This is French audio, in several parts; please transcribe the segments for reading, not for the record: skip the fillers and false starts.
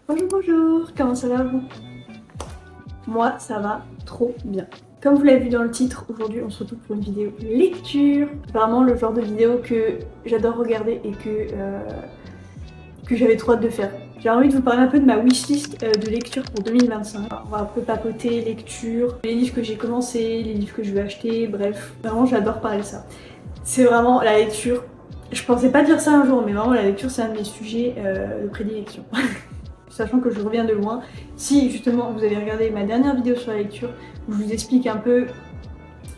Bonjour, bonjour, comment ça va vous? Moi, ça va trop bien. Comme vous l'avez vu dans le titre, aujourd'hui on se retrouve pour une vidéo lecture. Vraiment le genre de vidéo que j'adore regarder et que j'avais trop hâte de faire. J'ai envie de vous parler un peu de ma wishlist de lecture pour 2025. On va un peu papoter, lecture, les livres que j'ai commencé, les livres que je vais acheter, bref. Vraiment j'adore parler de ça. C'est vraiment la lecture. Je pensais pas dire ça un jour, mais vraiment la lecture c'est un de mes sujets de prédilection. Sachant que je reviens de loin. Si justement vous avez regardé ma dernière vidéo sur la lecture, où je vous explique un peu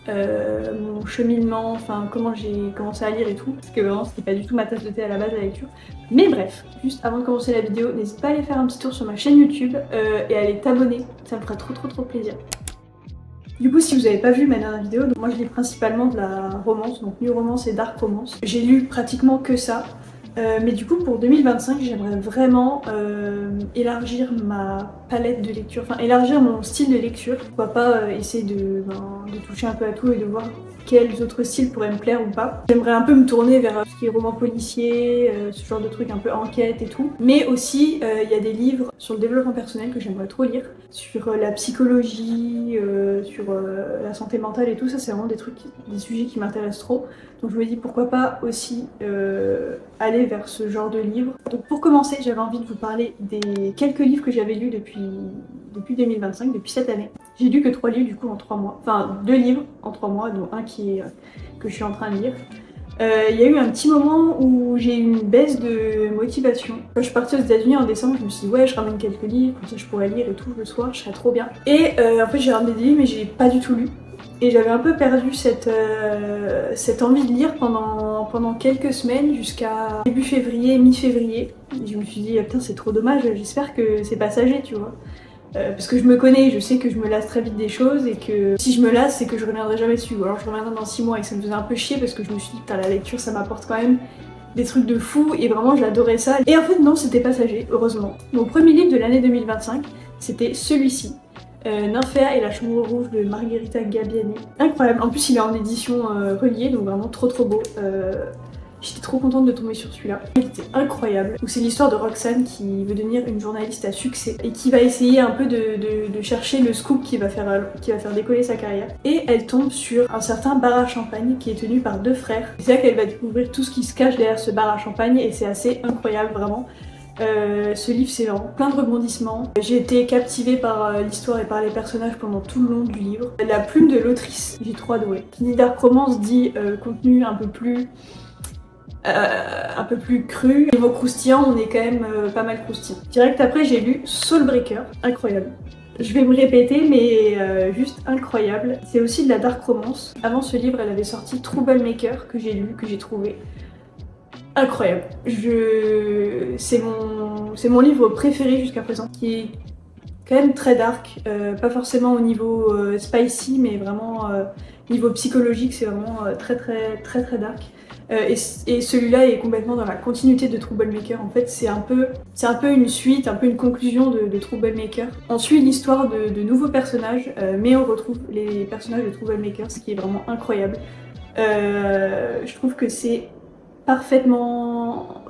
mon cheminement, enfin comment j'ai commencé à lire et tout, parce que vraiment c'était pas du tout ma tasse de thé à la base la lecture. Mais bref, juste avant de commencer la vidéo, n'hésite pas à aller faire un petit tour sur ma chaîne YouTube et à aller t'abonner, ça me fera trop plaisir. Du coup, si vous n'avez pas vu ma dernière vidéo, donc moi je lis principalement de la romance, donc new romance et dark romance. J'ai lu pratiquement que ça. Mais du coup pour 2025 j'aimerais vraiment élargir ma palette de lecture, enfin élargir mon style de lecture. Pourquoi pas essayer de toucher un peu à tout et de voir quels autres styles pourraient me plaire ou pas. J'aimerais un peu me tourner vers ce qui est roman policier, ce genre de trucs un peu enquête et tout. Mais aussi il y a des livres sur le développement personnel que j'aimerais trop lire, sur la psychologie, sur la santé mentale et tout. Ça c'est vraiment des trucs, des sujets qui m'intéressent trop. Donc je me dis pourquoi pas aussi aller vers ce genre de livre. Donc pour commencer, j'avais envie de vous parler des quelques livres que j'avais lus depuis 2025, depuis cette année. J'ai lu que 3 livres du coup en 3 mois. Enfin 2 livres en 3 mois, dont un que je suis en train de lire. Il y a eu un petit moment où j'ai eu une baisse de motivation. Quand je suis partie aux États-Unis en décembre, je me suis dit ouais, je ramène quelques livres, comme ça je pourrais lire et tout le soir, je serais trop bien. Et en fait j'ai ramené des livres mais j'ai pas du tout lu. Et j'avais un peu perdu cette envie de lire pendant quelques semaines jusqu'à début février, mi-février. Je me suis dit, ah, putain, c'est trop dommage, j'espère que c'est passager, tu vois. Parce que je me connais, je sais que je me lasse très vite des choses et que si je me lasse, c'est que je reviendrai jamais dessus. Ou alors je reviendrai dans 6 mois et que ça me faisait un peu chier parce que je me suis dit, putain, la lecture, ça m'apporte quand même des trucs de fou et vraiment j'adorais ça. Et en fait, non, c'était passager, heureusement. Mon premier livre de l'année 2025, c'était celui-ci. Nymphéa et la chambre rouge de Margherita Gabbiani. Incroyable, en plus il est en édition reliée, donc vraiment trop beau. J'étais trop contente de tomber sur celui-là. Il était incroyable. C'est l'histoire de Roxane qui veut devenir une journaliste à succès et qui va essayer un peu de chercher le scoop qui va faire décoller sa carrière. Et elle tombe sur un certain bar à champagne qui est tenu par 2 frères. C'est là qu'elle va découvrir tout ce qui se cache derrière ce bar à champagne et c'est assez incroyable vraiment. Ce livre c'est vraiment plein de rebondissements. J'ai été captivée par l'histoire et par les personnages pendant tout le long du livre. La plume de l'autrice, j'ai trop adoré. Qui dit dark romance dit contenu un peu plus cru. Niveau croustillant, on est quand même pas mal croustillant. Direct après j'ai lu Soulbreaker, incroyable. Je vais me répéter mais juste incroyable. C'est aussi de la dark romance. Avant ce livre elle avait sorti Troublemaker que j'ai lu, que j'ai trouvé incroyable. C'est mon livre préféré jusqu'à présent, qui est quand même très dark, pas forcément au niveau spicy, mais vraiment niveau psychologique, c'est vraiment très dark. Et celui-là est complètement dans la continuité de Troublemaker. En fait, c'est un peu une suite, un peu une conclusion de Troublemaker. On suit l'histoire de nouveaux personnages, mais on retrouve les personnages de Troublemaker, ce qui est vraiment incroyable. Je trouve que c'est parfaitement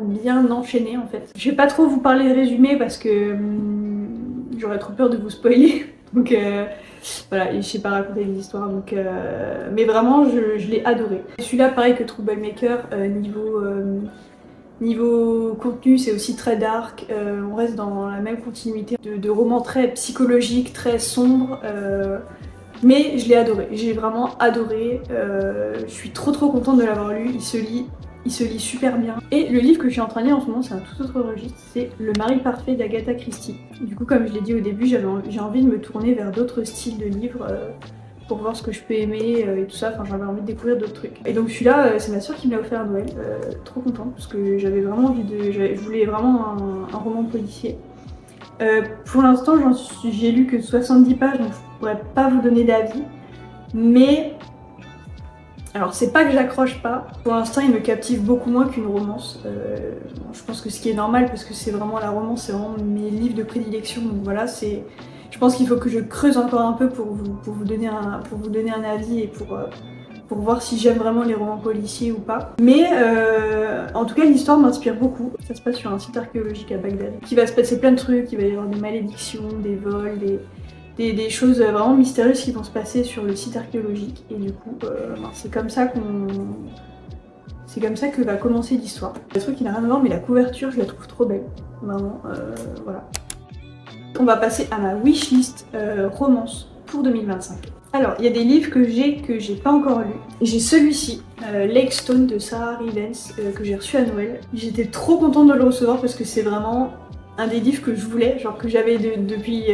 bien enchaîné en fait. Je vais pas trop vous parler de résumé parce que j'aurais trop peur de vous spoiler. Donc voilà, et je sais pas raconter des histoires. Donc, mais vraiment, je l'ai adoré. Celui-là, pareil que Troublemaker, niveau contenu, c'est aussi très dark. On reste dans la même continuité de romans très psychologiques, très sombres. Mais je l'ai adoré, j'ai vraiment adoré, je suis trop contente de l'avoir lu, il se lit super bien. Et le livre que je suis en train de lire en ce moment, c'est un tout autre registre, c'est Le mari parfait d'Agatha Christie. Du coup, comme je l'ai dit au début, j'ai envie de me tourner vers d'autres styles de livres pour voir ce que je peux aimer et tout ça, enfin j'avais envie de découvrir d'autres trucs. Et donc celui-là, c'est ma soeur qui me l'a offert à Noël, trop contente parce que j'avais vraiment envie je voulais vraiment un roman policier. Pour l'instant, j'ai lu que 70 pages, donc je pourrais pas vous donner d'avis. Mais, alors c'est pas que j'accroche pas, pour l'instant il me captive beaucoup moins qu'une romance. Je pense que ce qui est normal parce que c'est vraiment la romance, c'est vraiment mes livres de prédilection, donc voilà, je pense qu'il faut que je creuse encore un peu pour vous donner un avis et pour voir si j'aime vraiment les romans policiers ou pas. Mais en tout cas l'histoire m'inspire beaucoup. Ça se passe sur un site archéologique à Bagdad. Il va se passer plein de trucs, il va y avoir des malédictions, des vols, des choses vraiment mystérieuses qui vont se passer sur le site archéologique. Et du coup c'est comme ça que va commencer l'histoire. Le truc qui n'a rien à voir, mais la couverture je la trouve trop belle. Vraiment, voilà. On va passer à ma wishlist romance pour 2025. Alors, il y a des livres que j'ai pas encore lus. J'ai celui-ci, Lake Stone de Sarah Rivens, que j'ai reçu à Noël. J'étais trop contente de le recevoir parce que c'est vraiment un des livres que je voulais, genre que j'avais depuis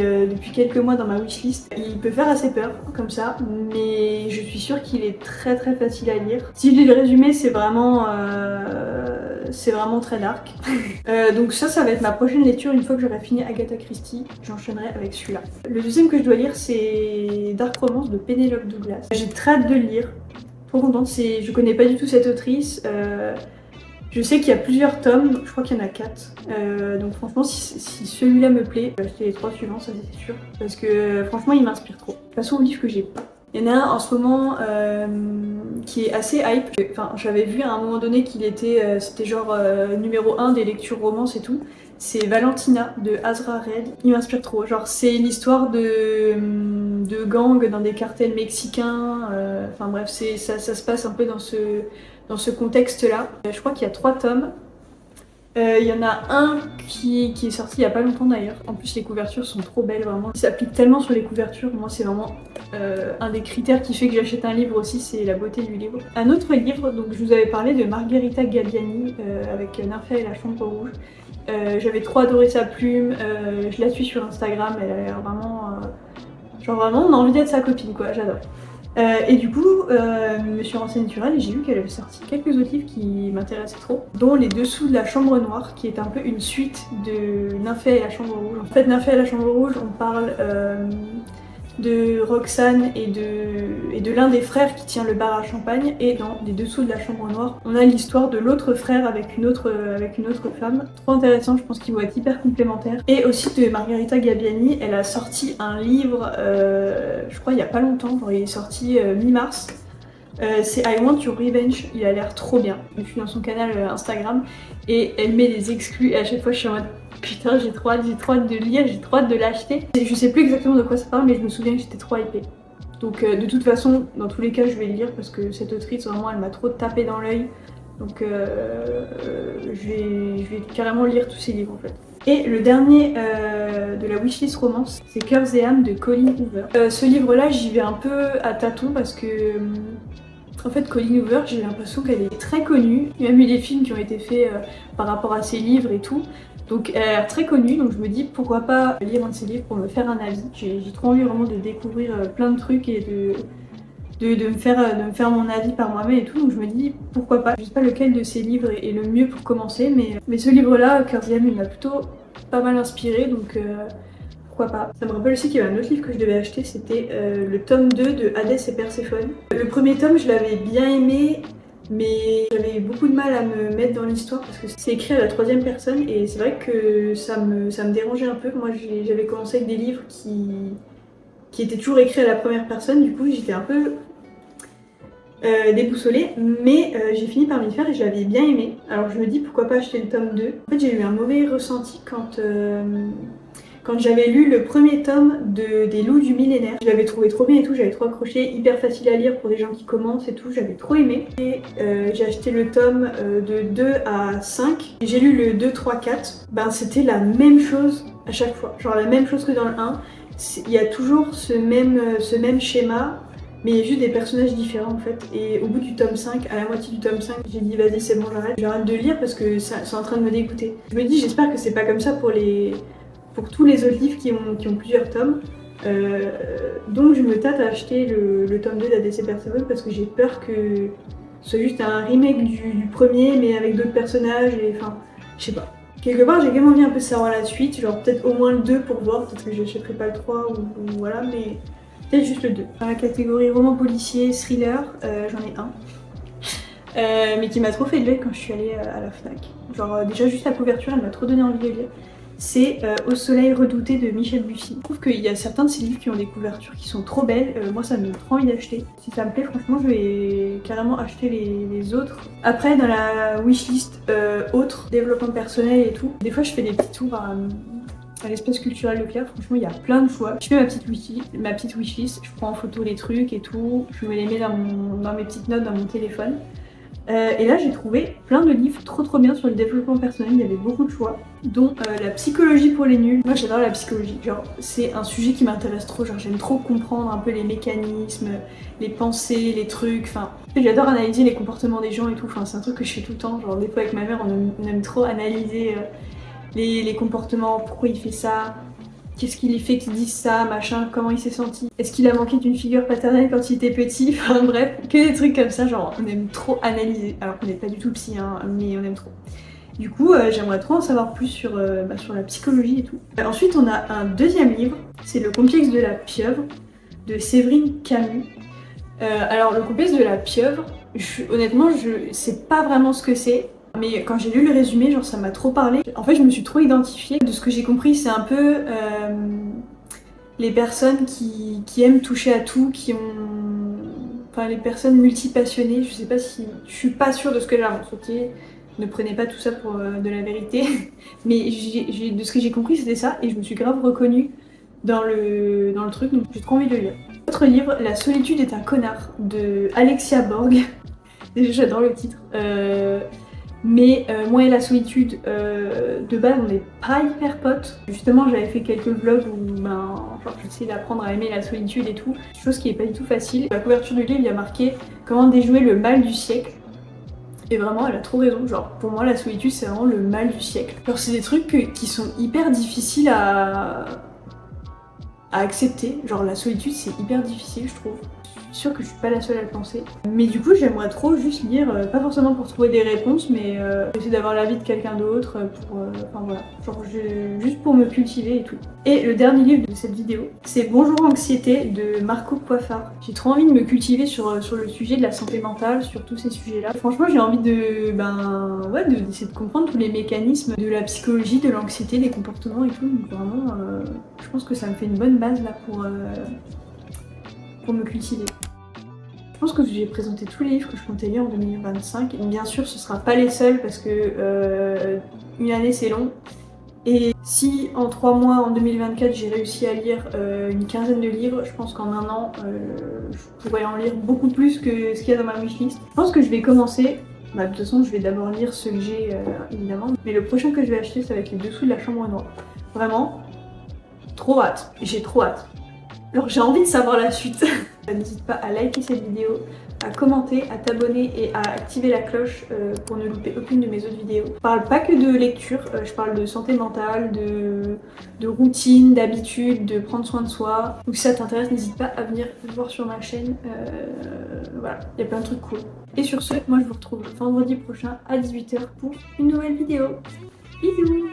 quelques mois dans ma wishlist. Il peut faire assez peur, comme ça, mais je suis sûre qu'il est très très facile à lire. Si je lis le résumé, c'est vraiment très dark. Donc ça va être ma prochaine lecture une fois que j'aurai fini Agatha Christie. J'enchaînerai avec celui-là. Le deuxième que je dois lire, c'est Dark Romance de Penelope Douglas. J'ai très hâte de le lire. Trop contente. Je connais pas du tout cette autrice. Je sais qu'il y a plusieurs tomes, je crois qu'il y en a 4. Donc franchement, si celui-là me plaît, je vais acheter les 3 suivants, ça c'est sûr. Parce que franchement, il m'inspire trop. Passons au livre que j'ai pas. Il y en a un en ce moment qui est assez hype. Enfin, j'avais vu à un moment donné qu'il était, c'était genre numéro 1 des lectures romances et tout. C'est Valentina de Azra Red. Il m'inspire trop. Genre, c'est l'histoire de gangs dans des cartels mexicains. Enfin bref, ça se passe un peu dans ce contexte-là. Je crois qu'il y a 3 tomes. Il y en a un qui est sorti il y a pas longtemps d'ailleurs. En plus les couvertures sont trop belles vraiment. Il s'applique tellement sur les couvertures. Moi c'est vraiment un des critères qui fait que j'achète un livre aussi, c'est la beauté du livre. Un autre livre, donc je vous avais parlé de Margherita Gabbiani avec Nymphea et la chambre rouge. J'avais trop adoré sa plume. Je la suis sur Instagram, elle a l'air vraiment... genre vraiment on a envie d'être sa copine quoi, j'adore. Et du coup, je me suis renseignée sur elle et j'ai vu qu'elle avait sorti quelques autres livres qui m'intéressaient trop, dont Les Dessous de la Chambre Noire, qui est un peu une suite de Nymphea et la Chambre Rouge. En fait, Nymphea et la Chambre Rouge, on parle de Roxane et de l'un des frères qui tient le bar à champagne, et dans Les Dessous de la Chambre Noire, on a l'histoire de l'autre frère avec une autre femme. Trop intéressant, je pense qu'ils vont être hyper complémentaires. Et aussi de Margherita Gabbiani, elle a sorti un livre, je crois il y a pas longtemps, genre il est sorti mi-mars. C'est I Want Your Revenge, il a l'air trop bien. Je suis dans son canal Instagram et elle met des exclus et à chaque fois je suis en mode putain j'ai trop hâte de lire, j'ai trop hâte de l'acheter. Je sais plus exactement de quoi ça parle mais je me souviens que j'étais trop hypée. Donc de toute façon, dans tous les cas je vais le lire parce que cette autrice vraiment elle m'a trop tapé dans l'œil. Donc je vais carrément lire tous ses livres en fait. Et le dernier de la wishlist romance, c'est Cœurs et âmes de Colleen Hoover. Ce livre-là, j'y vais un peu à tâtons parce que, en fait, Colleen Hoover, j'ai l'impression qu'elle est très connue. Il y a même eu des films qui ont été faits par rapport à ses livres et tout. Donc elle a l'air très connue, donc je me dis pourquoi pas lire un de ses livres pour me faire un avis. J'ai trop envie vraiment de découvrir plein de trucs et de me faire mon avis par moi-même et tout, donc je me dis pourquoi pas. Je sais pas lequel de ces livres est le mieux pour commencer, mais ce livre-là, Cœurs et âmes, il m'a plutôt pas mal inspiré, donc pourquoi pas. Ça me rappelle aussi qu'il y avait un autre livre que je devais acheter, c'était le tome 2 de Hadès et Perséphone. Le premier tome, je l'avais bien aimé, mais j'avais beaucoup de mal à me mettre dans l'histoire parce que c'est écrit à la 3e personne et c'est vrai que ça me dérangeait un peu. Moi, j'avais commencé avec des livres qui étaient toujours écrits à la 1re personne, du coup j'étais un peu déboussolée, mais j'ai fini par m'y faire et je l'avais bien aimé. Alors je me dis pourquoi pas acheter le tome 2. En fait j'ai eu un mauvais ressenti quand j'avais lu le premier tome des Loups du Millénaire. Je l'avais trouvé trop bien et tout, j'avais trop accroché, hyper facile à lire pour des gens qui commencent et tout, j'avais trop aimé. Et j'ai acheté le tome de 2 à 5 et j'ai lu le 2, 3, 4. Ben c'était la même chose à chaque fois, genre la même chose que dans le 1. Il y a toujours ce même schéma, mais il y a juste des personnages différents en fait. Et au bout du tome 5, à la moitié du tome 5, j'ai dit vas-y c'est bon j'arrête de lire parce que c'est en train de me dégoûter. Je me dis j'espère que c'est pas comme ça pour tous les autres livres qui ont plusieurs tomes. Donc je me tâte à acheter le tome 2 d'Hadès et Perséphone parce que j'ai peur que ce soit juste un remake du premier mais avec d'autres personnages et enfin je sais pas. Quelque part j'ai quand même envie un peu de savoir la suite, genre peut-être au moins le 2 pour voir, peut-être que j'achèterai pas le 3 ou voilà, mais peut-être juste le 2. Dans la catégorie roman policier, thriller, j'en ai un. Mais qui m'a trop fait de l'œil quand je suis allée à la FNAC. Genre déjà juste la couverture, elle m'a trop donné envie de lire. c'est Au soleil redouté de Michel Bussy. Je trouve qu'il y a certains de ces livres qui ont des couvertures qui sont trop belles. Moi ça me donne trop envie d'acheter. Si ça me plaît, franchement je vais carrément acheter les autres. Après dans la wishlist autres, développement personnel et tout, des fois je fais des petits tours à l'espace culturel Leclerc. Franchement il y a plein de choix. Je fais ma petite wishlist, je prends en photo les trucs et tout, je me les mets dans mes petites notes dans mon téléphone. Et là j'ai trouvé plein de livres trop bien sur le développement personnel, il y avait beaucoup de choix, dont la psychologie pour les nuls. Moi j'adore la psychologie, genre c'est un sujet qui m'intéresse trop, genre j'aime trop comprendre un peu les mécanismes, les pensées, les trucs, enfin j'adore analyser les comportements des gens et tout, enfin c'est un truc que je fais tout le temps, genre des fois avec ma mère on aime trop analyser les comportements, pourquoi il fait ça, qu'est-ce qui les fait qu'il dise ça, machin, comment il s'est senti, est-ce qu'il a manqué d'une figure paternelle quand il était petit, enfin bref, que des trucs comme ça, genre on aime trop analyser, alors qu'on n'est pas du tout psy, hein, mais on aime trop. Du coup, j'aimerais trop en savoir plus sur la psychologie et tout. Ensuite, on a un deuxième livre, c'est Le complexe de la pieuvre, de Séverine Camus. Alors le complexe de la pieuvre, honnêtement, je sais pas vraiment ce que c'est. Mais quand j'ai lu le résumé, genre ça m'a trop parlé. En fait, je me suis trop identifiée. De ce que j'ai compris, c'est un peu les personnes qui aiment toucher à tout, qui ont... Enfin, les personnes multipassionnées. Je sais pas si... Je suis pas sûre de ce que j'avance, ok ? Ne prenez pas tout ça pour de la vérité. Mais de ce que j'ai compris, c'était ça. Et je me suis grave reconnue dans le truc, donc j'ai trop envie de le lire. Autre livre, La solitude est un connard, de Alexia Borg. Déjà, j'adore le titre. Mais moi et la solitude, de base on n'est pas hyper potes. Justement j'avais fait quelques vlogs où j'essayais d'apprendre à aimer la solitude et tout, chose qui est pas du tout facile. La couverture du livre il y a marqué comment déjouer le mal du siècle. Et vraiment elle a trop raison, genre pour moi la solitude c'est vraiment le mal du siècle. Genre c'est des trucs qui sont hyper difficiles à accepter, genre la solitude c'est hyper difficile je trouve. Je suis sûre que je suis pas la seule à le penser. Mais du coup j'aimerais trop juste lire, pas forcément pour trouver des réponses, mais essayer d'avoir l'avis de quelqu'un d'autre pour... Enfin voilà, genre juste pour me cultiver et tout. Et le dernier livre de cette vidéo, c'est Bonjour Anxiété de Marco Coiffard. J'ai trop envie de me cultiver sur le sujet de la santé mentale, sur tous ces sujets-là. Franchement j'ai envie d'essayer de comprendre tous les mécanismes de la psychologie, de l'anxiété, des comportements et tout. Donc vraiment, je pense que ça me fait une bonne base là pour me cultiver. Je pense que j'ai présenté tous les livres que je comptais lire en 2025. Et bien sûr, ce sera pas les seuls parce que une année c'est long. Et si en 3 mois, en 2024, j'ai réussi à lire une quinzaine de livres, je pense qu'en un an, je pourrais en lire beaucoup plus que ce qu'il y a dans ma wishlist. Je pense que je vais commencer. De toute façon, je vais d'abord lire ceux que j'ai, évidemment. Mais le prochain que je vais acheter, ça va être Les Dessous de la Chambre Noire. Vraiment, trop hâte. J'ai trop hâte. Alors j'ai envie de savoir la suite. N'hésite pas à liker cette vidéo, à commenter, à t'abonner et à activer la cloche pour ne louper aucune de mes autres vidéos. Je parle pas que de lecture, je parle de santé mentale, de routine, d'habitude, de prendre soin de soi. Donc si ça t'intéresse, n'hésite pas à venir me voir sur ma chaîne. Voilà, il y a plein de trucs cool. Et sur ce, moi je vous retrouve vendredi prochain à 18 h pour une nouvelle vidéo. Bisous!